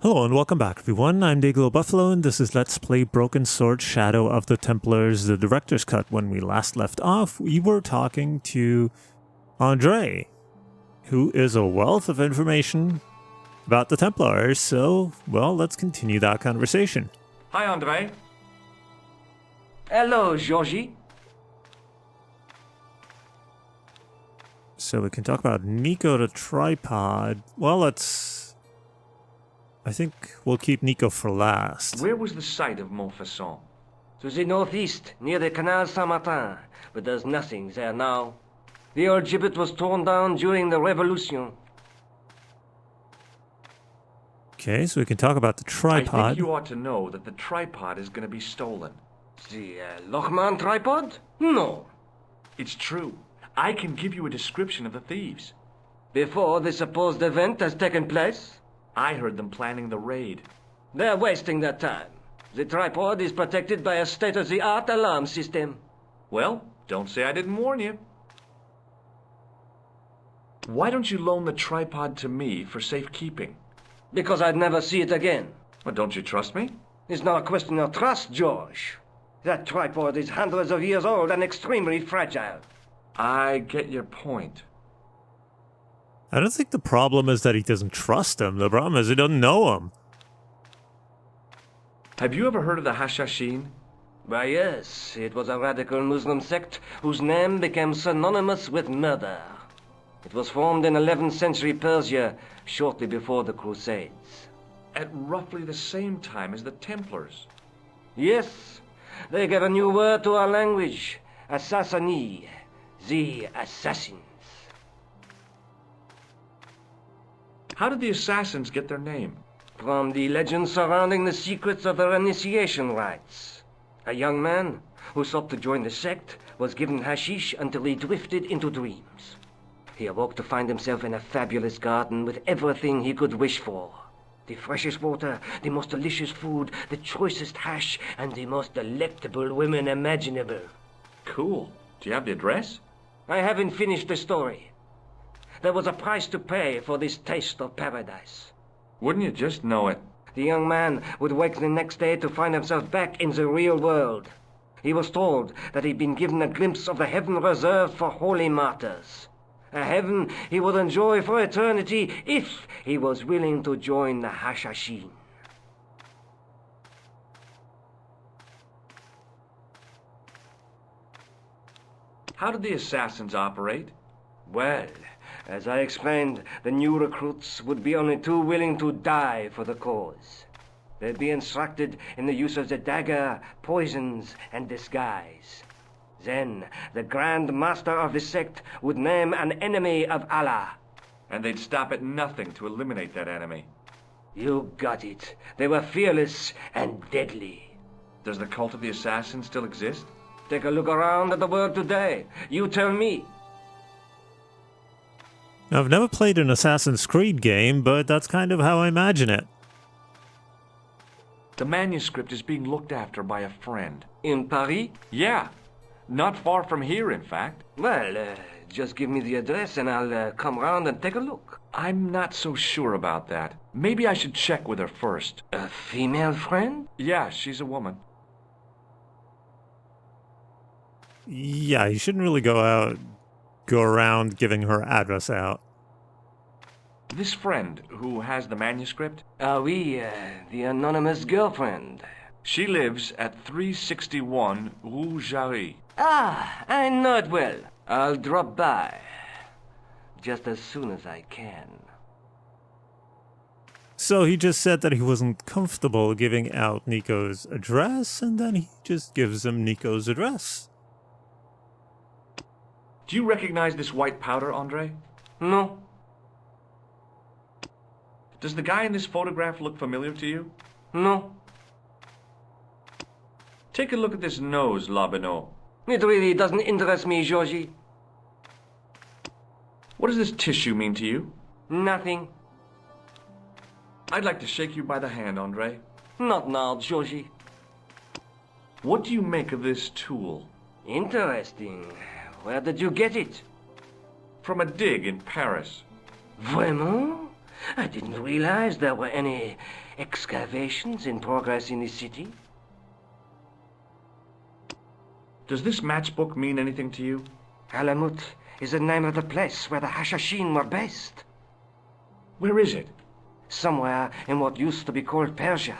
Hello and welcome back everyone, I'm Day-Glo Buffalo and this is Let's Play Broken Sword Shadow of the Templars, the director's cut. When we last left off, we were talking to Andre, who is a wealth of information about the Templars, so, well, let's continue that conversation. Hi, Andre. Hello, Georgie. So we can talk about Nico the tripod. Well, I think we'll keep Nico for last. Where was the site of Montfaucon? To the northeast, near the Canal Saint-Martin, but there's nothing there now. The old gibbet was torn down during the Revolution. Okay, so we can talk about the tripod. I think you ought to know that the tripod is going to be stolen. The Lochman tripod? No. It's true. I can give you a description of the thieves. Before the supposed event has taken place? I heard them planning the raid. They're wasting their time. The tripod is protected by a state-of-the-art alarm system. Well, don't say I didn't warn you. Why don't you loan the tripod to me for safekeeping? Because I'd never see it again. Well, don't you trust me? It's not a question of trust, George. That tripod is hundreds of years old and extremely fragile. I get your point. I don't think the problem is that he doesn't trust him. The problem is he doesn't know him. Have you ever heard of the Hashashin? Why, yes. It was a radical Muslim sect whose name became synonymous with murder. It was formed in 11th century Persia, shortly before the Crusades. At roughly the same time as the Templars. Yes. They gave a new word to our language. Assassini. The assassins. How did the assassins get their name? From the legends surrounding the secrets of their initiation rites. A young man who sought to join the sect was given hashish until he drifted into dreams. He awoke to find himself in a fabulous garden with everything he could wish for. The freshest water, the most delicious food, the choicest hash, and the most delectable women imaginable. Cool. Do you have the address? I haven't finished the story. There was a price to pay for this taste of paradise. Wouldn't you just know it? The young man would wake the next day to find himself back in the real world. He was told that he'd been given a glimpse of the heaven reserved for holy martyrs. A heaven he would enjoy for eternity if he was willing to join the Hashashin. How did the assassins operate? Well, as I explained, the new recruits would be only too willing to die for the cause. They'd be instructed in the use of the dagger, poisons, and disguise. Then, the Grand Master of the sect would name an enemy of Allah. And they'd stop at nothing to eliminate that enemy. You got it. They were fearless and deadly. Does the cult of the assassins still exist? Take a look around at the world today. You tell me. Now, I've never played an Assassin's Creed game, but that's kind of how I imagine it. The manuscript is being looked after by a friend. In Paris? Yeah. Not far from here, in fact. Well, just give me the address and I'll come round and take a look. I'm not so sure about that. Maybe I should check with her first. A female friend? Yeah, she's a woman. Yeah, you shouldn't really go around giving her address out. This friend who has the manuscript? Oui, the anonymous girlfriend. She lives at 361 Rue Jarry. Ah, I know it well. I'll drop by. Just as soon as I can. So he just said that he wasn't comfortable giving out Nico's address, and then he just gives him Nico's address. Do you recognize this white powder, Andre? No. Does the guy in this photograph look familiar to you? No. Take a look at this nose, Labino. It really doesn't interest me, Georgie. What does this tissue mean to you? Nothing. I'd like to shake you by the hand, Andre. Not now, Georgie. What do you make of this tool? Interesting. Where did you get it? From a dig in Paris. Vraiment? I didn't realize there were any excavations in progress in the city. Does this matchbook mean anything to you? Alamut is the name of the place where the Hashashin were based. Where is it? Somewhere in what used to be called Persia.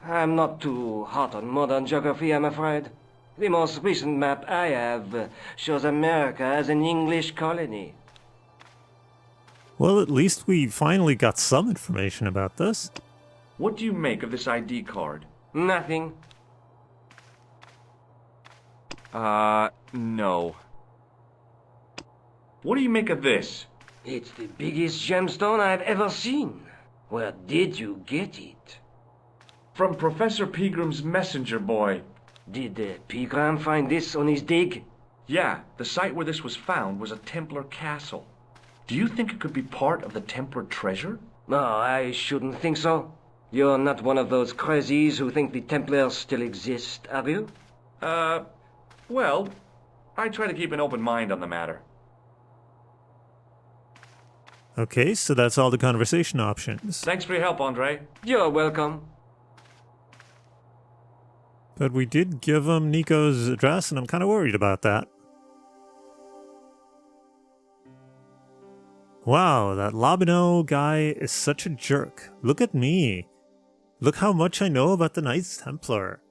I'm not too hot on modern geography, I'm afraid. The most recent map I have shows America as an English colony. Well, at least we finally got some information about this. What do you make of this ID card? Nothing. No. What do you make of this? It's the biggest gemstone I've ever seen. Where did you get it? From Professor Peagram's messenger boy. Did Pegram find this on his dig? Yeah, the site where this was found was a Templar castle. Do you think it could be part of the Templar treasure? No, I shouldn't think so. You're not one of those crazies who think the Templars still exist, are you? Well, I try to keep an open mind on the matter. Okay, so that's all the conversation options. Thanks for your help, Andre. You're welcome. But we did give him Nico's address, and I'm kind of worried about that. Wow, that Labino guy is such a jerk. Look at me. Look how much I know about the Knights Templar.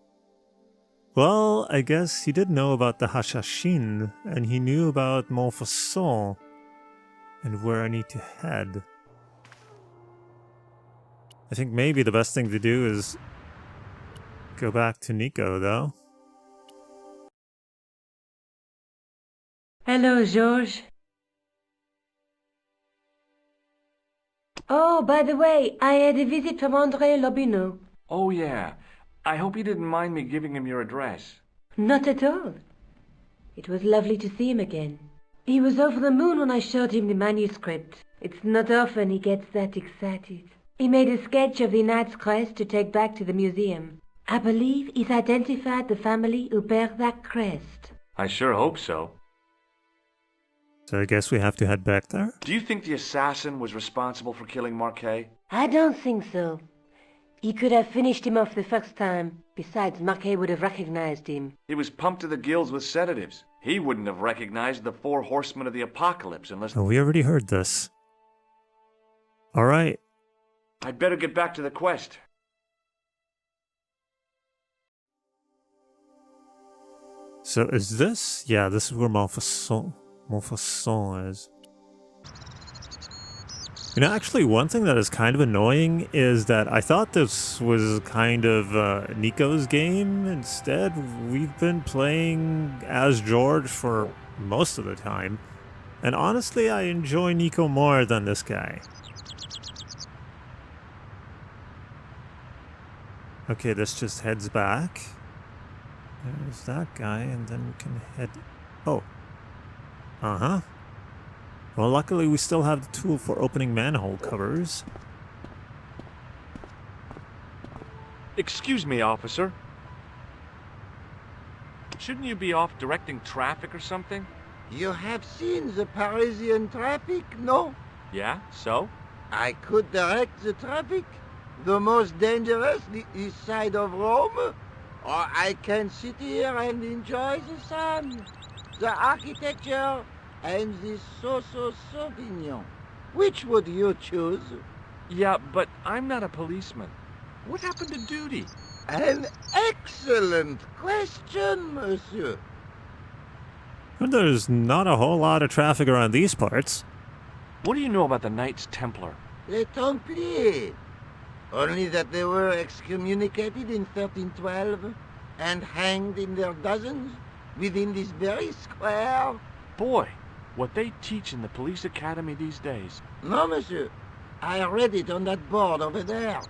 Well, I guess he did know about the Hashashin, and he knew about Montfaucon, and where I need to head. I think maybe the best thing to do is go back to Nico, though. Hello, George. Oh, by the way, I had a visit from Andre Lobino. Oh, yeah. I hope you didn't mind me giving him your address. Not at all. It was lovely to see him again. He was over the moon when I showed him the manuscript. It's not often he gets that excited. He made a sketch of the Knight's crest to take back to the museum. I believe he's identified the family who bear that crest. I sure hope so. So I guess we have to head back there? Do you think the assassin was responsible for killing Marquet? I don't think so. He could have finished him off the first time. Besides, Marquet would have recognized him. He was pumped to the gills with sedatives. He wouldn't have recognized the 4 horsemen of the apocalypse unless... Oh, we already heard this. Alright. I'd better get back to the quest. So is this? Yeah, this is where Montfaucon is. You know, actually, one thing that is kind of annoying is that I thought this was kind of Nico's game. Instead, we've been playing as George for most of the time. And honestly, I enjoy Nico more than this guy. Okay, this just heads back. There's that guy, and then we can head... Oh. Uh-huh. Well, luckily we still have the tool for opening manhole covers. Excuse me, officer. Shouldn't you be off directing traffic or something? You have seen the Parisian traffic, no? Yeah, so? I could direct the traffic. The most dangerous, the east side of Rome. Or I can sit here and enjoy the sun, the architecture, and the so-so Sauvignon. Which would you choose? Yeah, but I'm not a policeman. What happened to duty? An excellent question, monsieur. There's not a whole lot of traffic around these parts. What do you know about the Knights Templar? Les Templiers. Only that they were excommunicated in 1312 and hanged in their dozens within this very square. Boy, what they teach in the police academy these days. No, monsieur. I read it on that board over there.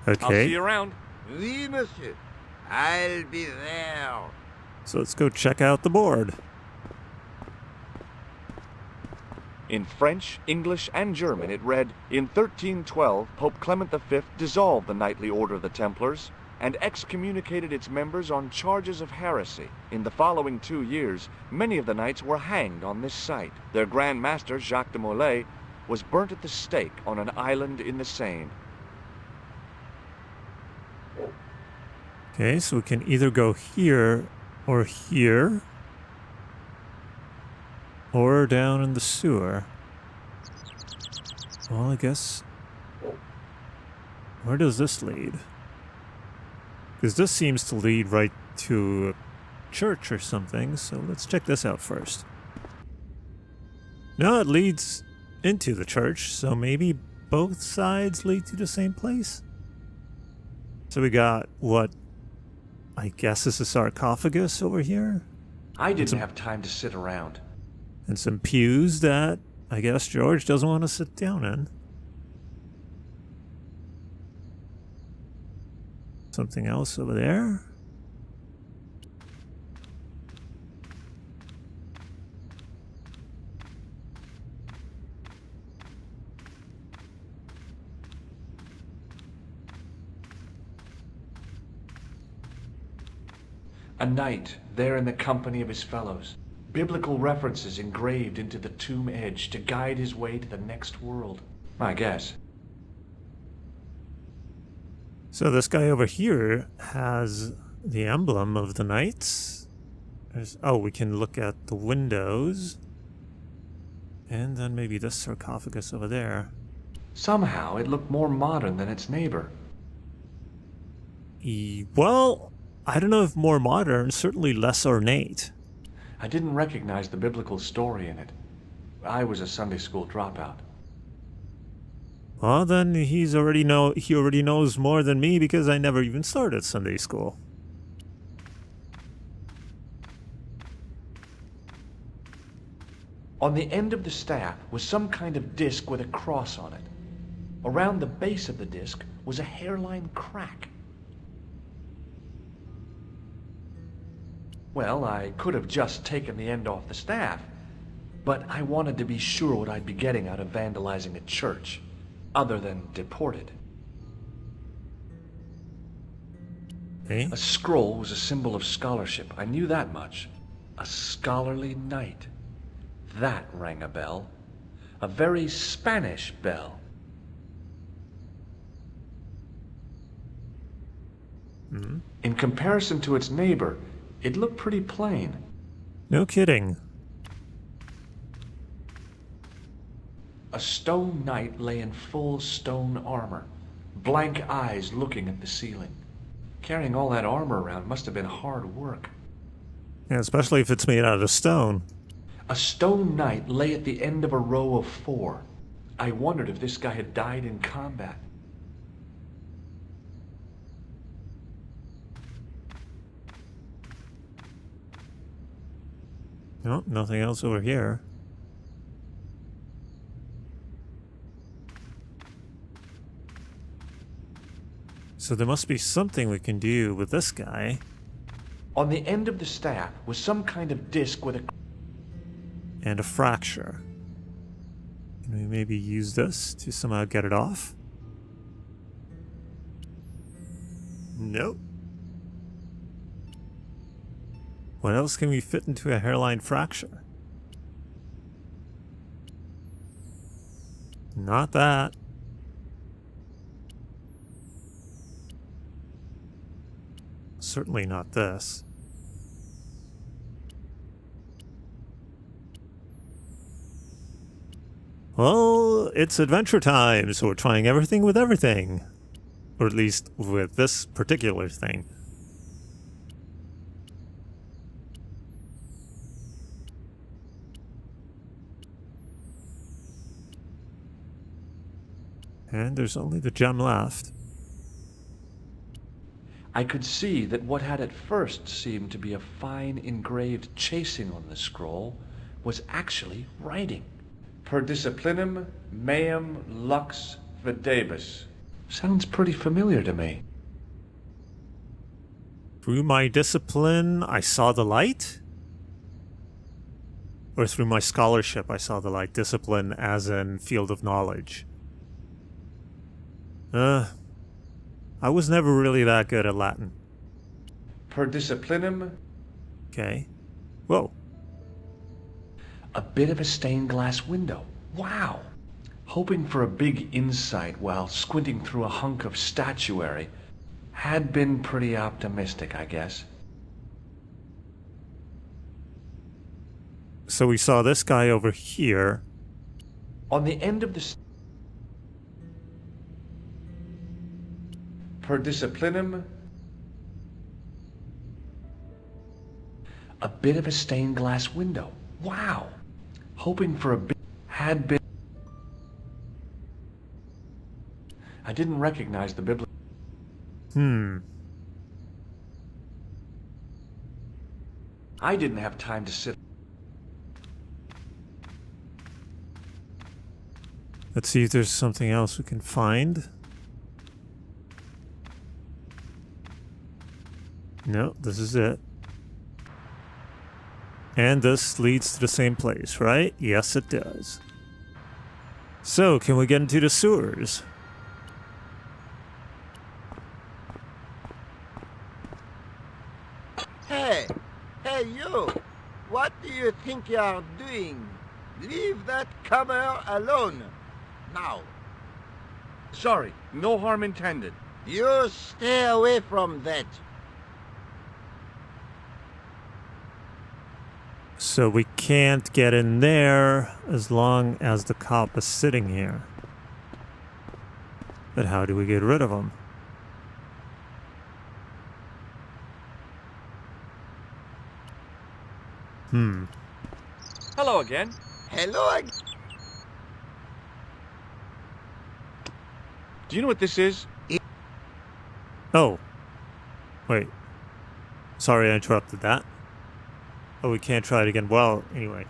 Okay. I'll see you around. Oui, monsieur. I'll be there. So let's go check out the board. In French, English, and German it read, in 1312, Pope Clement V dissolved the Knightly Order of the Templars and excommunicated its members on charges of heresy. In the following 2 years, many of the knights were hanged on this site. Their Grand Master, Jacques de Molay, was burnt at the stake on an island in the Seine. Okay, so we can either go here, or down in the sewer. Well, I guess... Where does this lead? Because this seems to lead right to a church or something, so let's check this out first. No, it leads into the church, so maybe both sides lead to the same place? So we got, what, I guess is a sarcophagus over here? I didn't have time to sit around. And some pews that I guess George doesn't want to sit down in. Something else over there? A knight there in the company of his fellows. Biblical references engraved into the tomb edge to guide his way to the next world. I guess. So this guy over here has the emblem of the knights. Oh, we can look at the windows. And then maybe this sarcophagus over there. Somehow it looked more modern than its neighbor. Well, I don't know if more modern, certainly less ornate. I didn't recognize the biblical story in it. I was a Sunday school dropout. Well, then he already knows more than me because I never even started Sunday school. On the end of the staff was some kind of disc with a cross on it. Around the base of the disc was a hairline crack. Well, I could have just taken the end off the staff, but I wanted to be sure what I'd be getting out of vandalizing a church, other than deported. Eh? A scroll was a symbol of scholarship. I knew that much. A scholarly knight. That rang a bell. A very Spanish bell. In comparison to its neighbor, it looked pretty plain. No kidding. A stone knight lay in full stone armor, blank eyes looking at the ceiling. Carrying all that armor around must have been hard work. Yeah, especially if it's made out of stone. A stone knight lay at the end of a row of 4. I wondered if this guy had died in combat. No, nothing else over here. So there must be something we can do with this guy. On the end of the staff was some kind of disc with a... And a fracture. Can we maybe use this to somehow get it off? Nope. What else can we fit into a hairline fracture? Not that. Certainly not this. Well, it's adventure time, so we're trying everything with everything. Or at least with this particular thing. And there's only the gem left. I could see that what had at first seemed to be a fine engraved chasing on the scroll was actually writing. Per disciplinum meum lux videbus. Sounds pretty familiar to me. Through my discipline, I saw the light? Or through my scholarship, I saw the light? Discipline as in field of knowledge. I was never really that good at Latin. Per disciplinum... Okay. Whoa. A bit of a stained glass window. Wow! hoping for a big insight while squinting through a hunk of statuary. Had been pretty optimistic, I guess. So we saw this guy over here. On the end of the... Per disciplinum... A bit of a stained glass window. Wow! Hoping for a bit... Had been... I didn't recognize the biblical... I didn't have time to sit... Let's see if there's something else we can find. No, this is it. And this leads to the same place, right? Yes, it does. So, can we get into the sewers? Hey, you! What do you think you're doing? Leave that cover alone. Now. Sorry, no harm intended. You stay away from that. So we can't get in there as long as the cop is sitting here. But how do we get rid of him? Hello again. Hello again. Do you know what this is? Oh. Wait. Sorry I interrupted that. Oh, we can't try it again. Well, anyway.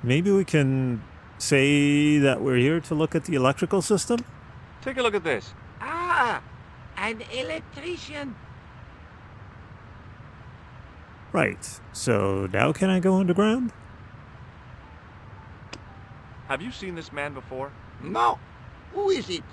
Maybe we can say that we're here to look at the electrical system? Take a look at this. Ah, an electrician. Right. So now can I go underground? Have you seen this man before? No. Who is it?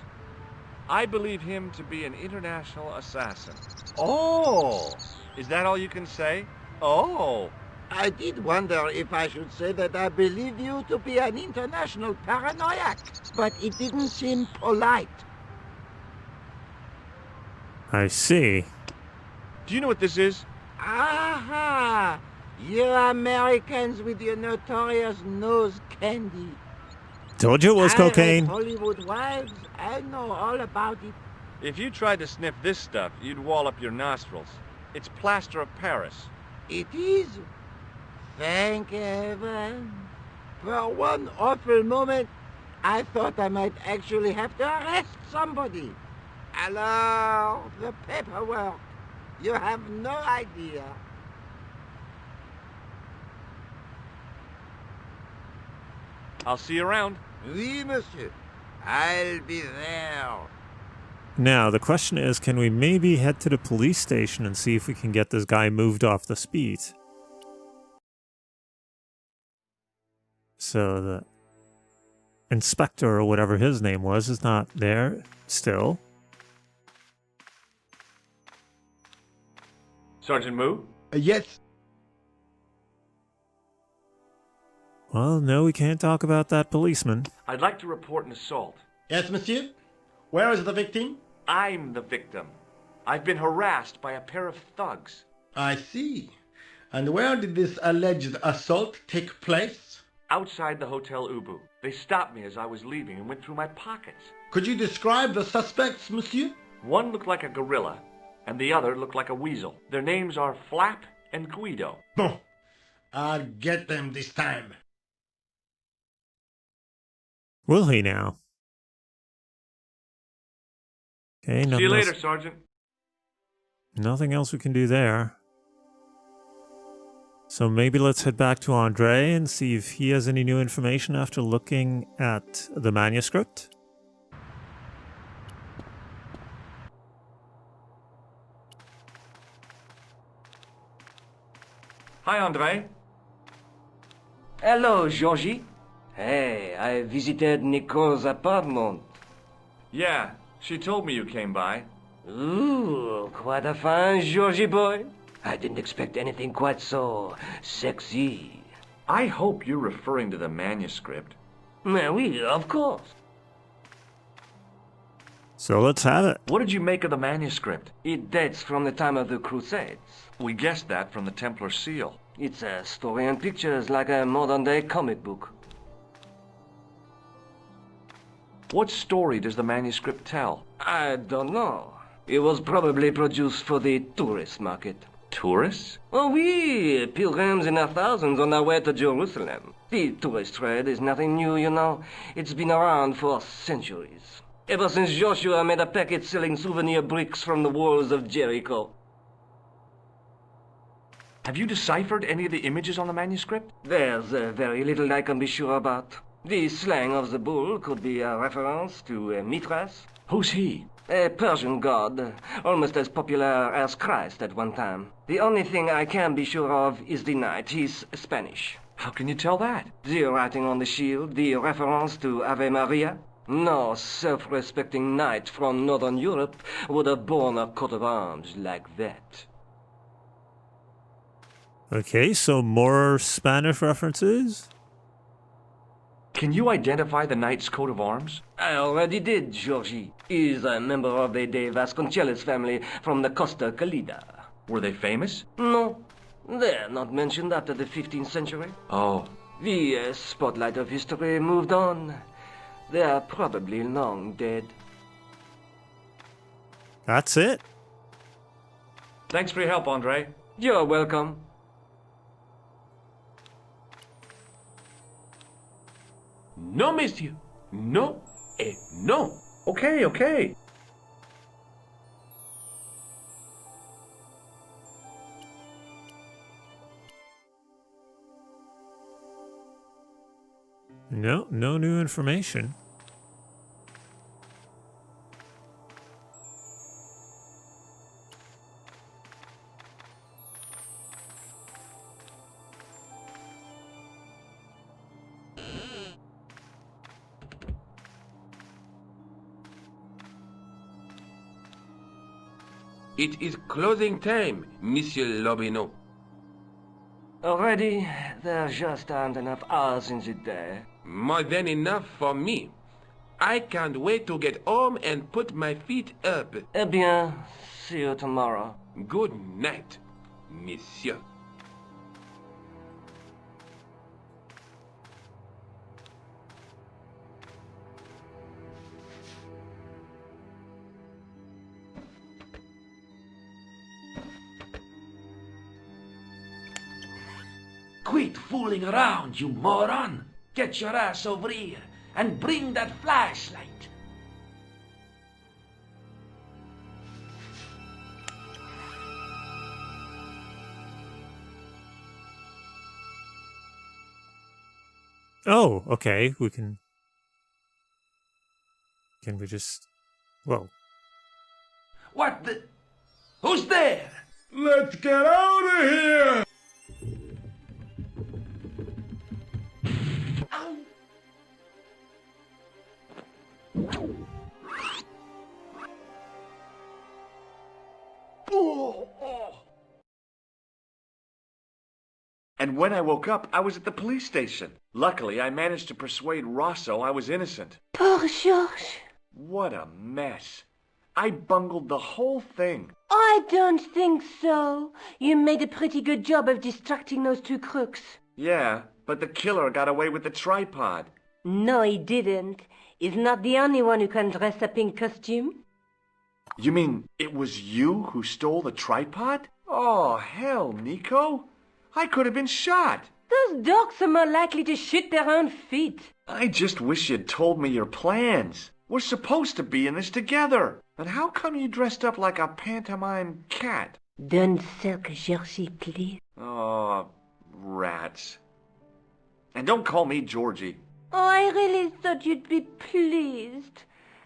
I believe him to be an international assassin. Oh, Is that all you can say? Oh. I did wonder if I should say that I believe you to be an international paranoiac, but it didn't seem polite. I see. Do you know what this is? Aha! You Americans with your notorious nose candy. Told you it was I read cocaine. Hollywood Wives. I know all about it. If you tried to sniff this stuff, you'd wall up your nostrils. It's plaster of Paris. It is. Thank heaven. For one awful moment, I thought I might actually have to arrest somebody. Alors, the paperwork. You have no idea. I'll see you around. Oui, monsieur. I'll be there. Now, the question is, can we maybe head to the police station and see if we can get this guy moved off the speed? So the inspector, or whatever his name was, is not there still. Sergeant Moo? Yes. Well, no, we can't talk about that policeman. I'd like to report an assault. Yes, monsieur? Where is the victim? I'm the victim. I've been harassed by a pair of thugs. I see. And where did this alleged assault take place? Outside the Hotel Ubu. They stopped me as I was leaving and went through my pockets. Could you describe the suspects, monsieur? One looked like a gorilla, and the other looked like a weasel. Their names are Flap and Guido. Bon. I'll get them this time. Will he now? Okay, See nothing you else. later, Sergeant. Nothing else we can do there. So maybe let's head back to Andre and see if he has any new information after looking at the manuscript. Hi, Andre. Hello, Georgie. Hey, I visited Nicole's apartment. Yeah, she told me you came by. Ooh, quite a fine Georgie boy. I didn't expect anything quite so sexy. I hope you're referring to the manuscript. Oui, of course. So let's have it. What did you make of the manuscript? It dates from the time of the Crusades. We guessed that from the Templar seal. It's a story and pictures like a modern-day comic book. What story does the manuscript tell? I don't know. It was probably produced for the tourist market. Tourists? Oh, oui, pilgrims in their thousands on their way to Jerusalem. The tourist trade is nothing new, you know. It's been around for centuries. Ever since Joshua made a packet selling souvenir bricks from the walls of Jericho. Have you deciphered any of the images on the manuscript? There's very little I can be sure about. The slang of the bull could be a reference to Mithras. Who's he? A Persian god, almost as popular as Christ at one time. The only thing I can be sure of is the knight. He's Spanish. How can you tell that? The writing on the shield, the reference to Ave Maria. No self-respecting knight from Northern Europe would have borne a coat of arms like that. Okay, so more Spanish references? Can you identify the knight's coat of arms? I already did, Georgie. He's a member of the De Vasconcelos family from the Costa Calida. Were they famous? No, they're not mentioned after the 15th century. Oh. The spotlight of history moved on. They're probably long dead. That's it. Thanks for your help, Andre. You're welcome. No, monsieur. No, et no. Okay, okay. No new information. It is closing time, Monsieur Lobineau. Already, there just aren't enough hours in the day. More than enough for me. I can't wait to get home and put my feet up. Eh bien, see you tomorrow. Good night, monsieur. Quit fooling around, you moron! Get your ass over here and bring that flashlight! Oh, okay. Can we just... Whoa. What the... Who's there? Let's get out of here! And when I woke up, I was at the police station. Luckily, I managed to persuade Rosso I was innocent. Poor Georges. What a mess. I bungled the whole thing. I don't think so. You made a pretty good job of distracting those two crooks. Yeah, but the killer got away with the tripod. No, he didn't. He's not the only one who can dress up in costume. You mean it was you who stole the tripod? Oh, hell, Nico. I could have been shot. Those dogs are more likely to shoot their own feet. I just wish you'd told me your plans. We're supposed to be in this together. But how come you dressed up like a pantomime cat? Don't sulk, Georgie, please. Oh, rats. And don't call me Georgie. Oh, I really thought you'd be pleased.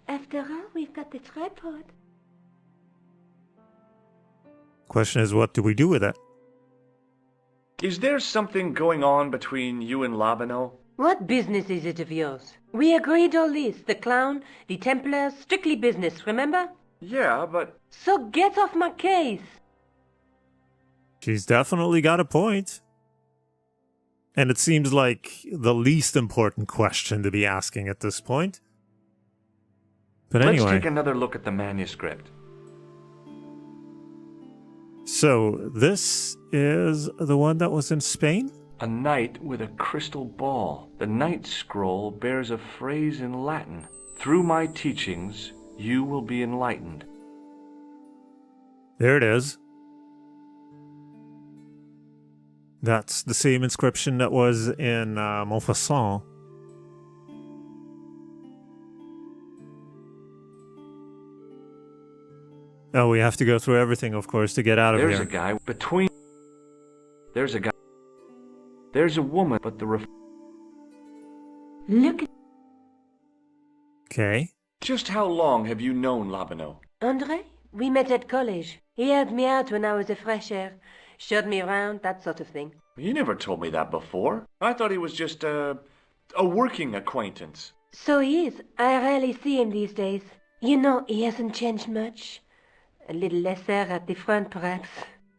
After all, we've got the tripod. Question is, what do we do with it? Is there something going on between you and Lobineau? What business is it of yours? We agreed all this. The clown, the Templars, strictly business, remember? Yeah, but... So get off my case. She's definitely got a point. And it seems like the least important question to be asking at this point. But Let's anyway. take another look at the manuscript. So, this is the one that was in Spain? A knight with a crystal ball. The knight scroll bears a phrase in Latin. Through my teachings, you will be enlightened. There it is. That's the same inscription that was in Montfaucon. Oh, we have to go through everything, of course, to get out of There's here. a guy between... There's a guy... There's a woman, but the Look at Okay. Just how long have you known Labino? André. We met at college. He helped me out when I was a fresher. Showed me around, that sort of thing. You never told me that before. I thought he was just a working acquaintance. So he is. I rarely see him these days. You know, he hasn't changed much. A little lesser at the front, perhaps.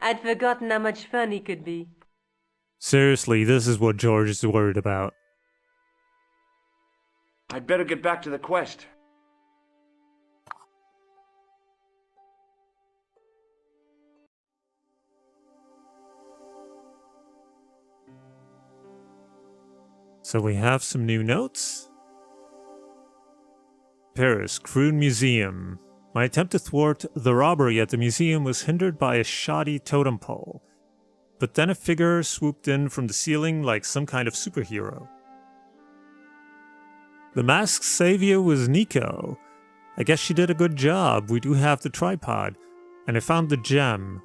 I'd forgotten how much fun he could be. Seriously, this is what George is worried about. I'd better get back to the quest. So we have some new notes. Paris, Kroon Museum. My attempt to thwart the robbery at the museum was hindered by a shoddy totem pole. But then a figure swooped in from the ceiling like some kind of superhero. The masked savior was Nico. I guess she did a good job. We do have the tripod. And I found the gem.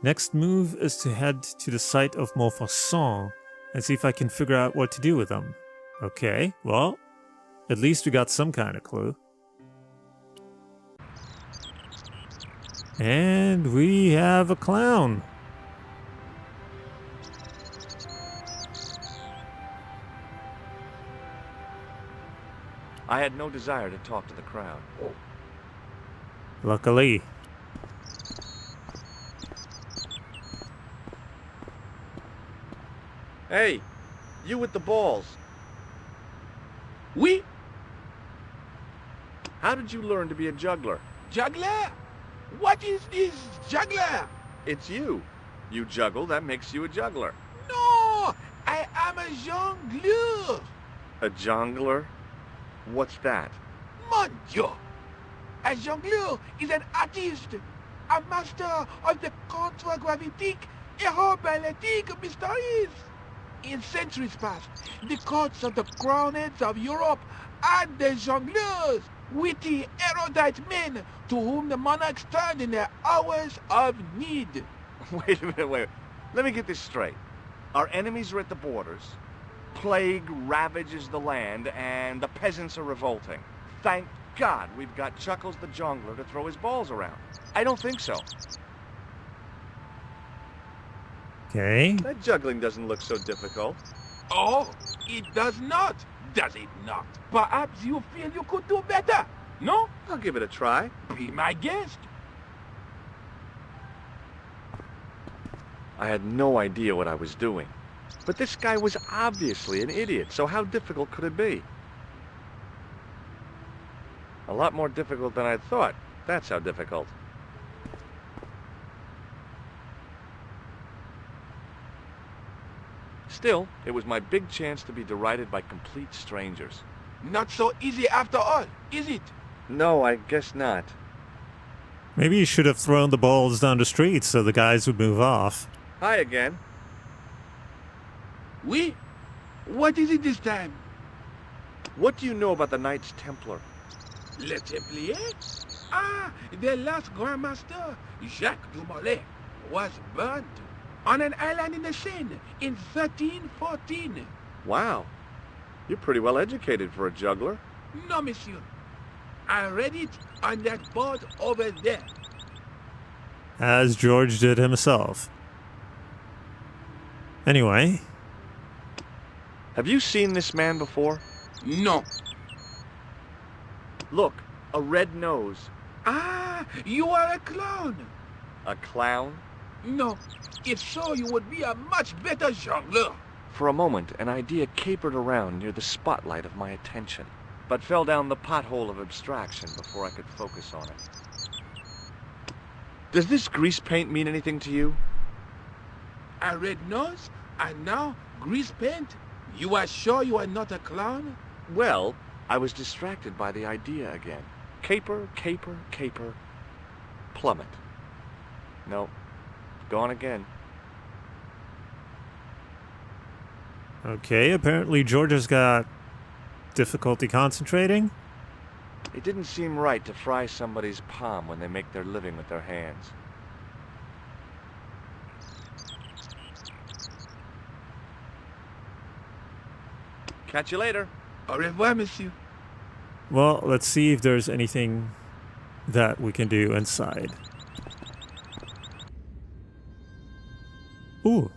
Next move is to head to the site of Montfaucon and see if I can figure out what to do with them. Okay, well, at least we got some kind of clue. And we have a clown. I had no desire to talk to the crowd. Luckily. Hey, you with the balls. Oui, How did you learn to be a juggler? juggler? What is this juggler? It's you. You juggle, that makes you a juggler. No, I am a jongleur. A jongler? What's that? Mon Dieu! A jongleur is an artist, a master of the contragravitic aeroballetic mysteries. In centuries past, the courts of the crowned heads of Europe had the jongleurs, witty, erudite men to whom the monarchs turned in their hours of need. Wait a minute, wait. Let me get this straight. Our enemies are at the borders, plague ravages the land, and the peasants are revolting. Thank God we've got Chuckles the Jongler to throw his balls around. I don't think so. Okay. That juggling doesn't look so difficult. Oh, it does not, does it not? Perhaps you feel you could do better, no? I'll give it a try. Be my guest. I had no idea what I was doing. But this guy was obviously an idiot, so how difficult could it be? A lot more difficult than I thought. That's how difficult. Still, it was my big chance to be derided by complete strangers. Not so easy after all, is it? No, I guess not. Maybe you should have thrown the balls down the street so the guys would move off. Hi again. Oui? What is it this time? What do you know about the Knights Templar? Le Templiers? Ah, their last Grand Master, Jacques Dumoulin, was burned on an island in the Seine in 1314. Wow. You're pretty well educated for a juggler. No, monsieur. I read it on that board over there. As George did himself. Anyway. Have you seen this man before? No. Look, a red nose. Ah, you are a clown. A clown? No, if so, you would be a much better jongleur. For a moment, an idea capered around near the spotlight of my attention, but fell down the pothole of abstraction before I could focus on it. Does this grease paint mean anything to you? A red nose, and now grease paint. You are sure you are not a clown? Well, I was distracted by the idea again. Caper, caper, caper, plummet. No, gone again. Okay, apparently Georgia's got difficulty concentrating. It didn't seem right to fry somebody's palm when they make their living with their hands. Catch you later. Au revoir, monsieur. Well, let's see if there's anything that we can do inside. Ooh,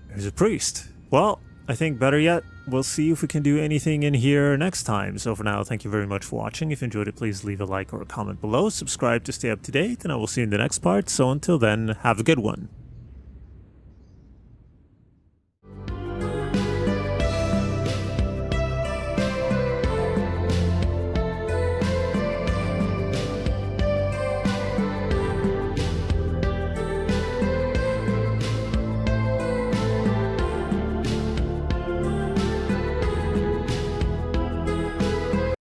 there's a priest. Well, I think better yet, we'll see if we can do anything in here next time. So for now, thank you very much for watching. If you enjoyed it, please leave a like or a comment below. Subscribe to stay up to date, and I will see you in the next part. So until then, have a good one.